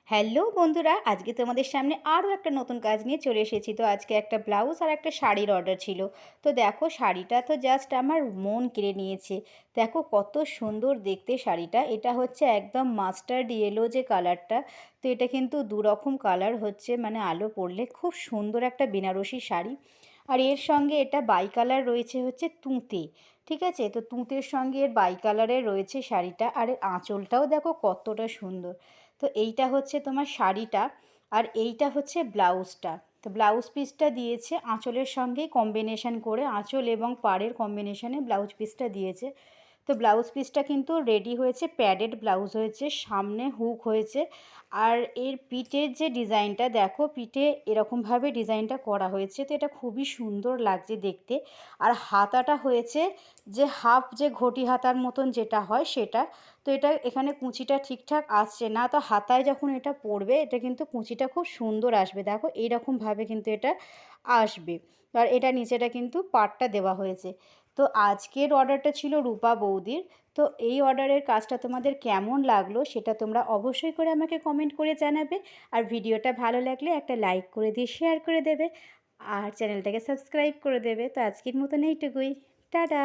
Hello বন্ধুরা, আজকে তোমাদের সামনে আরও একটা নতুন কাজ নিয়ে চলে এসেছি। তো আজকে একটা ব্লাউজ আর একটা শাড়ির অর্ডার ছিল। তো দেখো, শাড়িটা তো জাস্ট আমার মন কেড়ে নিয়েছে। দেখো কত সুন্দর দেখতে শাড়িটা। এটা হচ্ছে একদম মাস্টার্ড ইয়েলো যে কালারটা। তো এটা কিন্তু দুরকম কালার হচ্ছে, মানে আলো পড়লে খুব সুন্দর একটা বেনারসি শাড়ি। আর এর সঙ্গে এটা বাই কালার রয়েছে হচ্ছে তুঁতে। ঠিক আছে, তো তুঁতের সঙ্গে এর বাই কালারের রয়েছে শাড়িটা। আর এর আঁচলটাও দেখো কতটা সুন্দর। তো এইটা হচ্ছে তোমার শাড়িটা, আর এইটা হচ্ছে ব্লাউজটা। তো ব্লাউজ পিসটা দিয়েছে আঁচলের সঙ্গেই কম্বিনেশন করে, আঁচল এবং পাড়ের কম্বিনেশনে ব্লাউজ পিসটা দিয়েছে। তো ব্লাউজ পিসটা কিন্তু রেডি হয়েছে, প্যাডেড ব্লাউজ হয়েছে, সামনে হুক হয়েছে। আর এর পিঠের যে ডিজাইনটা দেখো, পিঠে এরকমভাবে ডিজাইনটা করা হয়েছে। তো এটা খুবই সুন্দর লাগছে দেখতে। আর হাতাটা হয়েছে যে হাফ, যে ঘটি হাতার মতন যেটা হয় সেটা। তো এটা এখানে কুঁচিটা ঠিকঠাক আসছে না, তো হাতায় যখন এটা পড়বে এটা কিন্তু কুঁচিটা খুব সুন্দর আসবে। দেখো এইরকমভাবে কিন্তু এটা আসবে। আর এটা নিচেটা কিন্তু পাড়টা দেওয়া হয়েছে। তো আজকের অর্ডারটা ছিল রূপা বৌদির। তো এই অর্ডারের কাজটা তোমাদের কেমন লাগলো সেটা তোমরা অবশ্যই করে আমাকে কমেন্ট করে জানাবে। আর ভিডিওটা ভালো লাগলে একটা লাইক করে দিয়ে শেয়ার করে দেবে, আর চ্যানেলটাকে সাবস্ক্রাইব করে দেবে। তো আজকের মতন এইটুকুই। টাটা।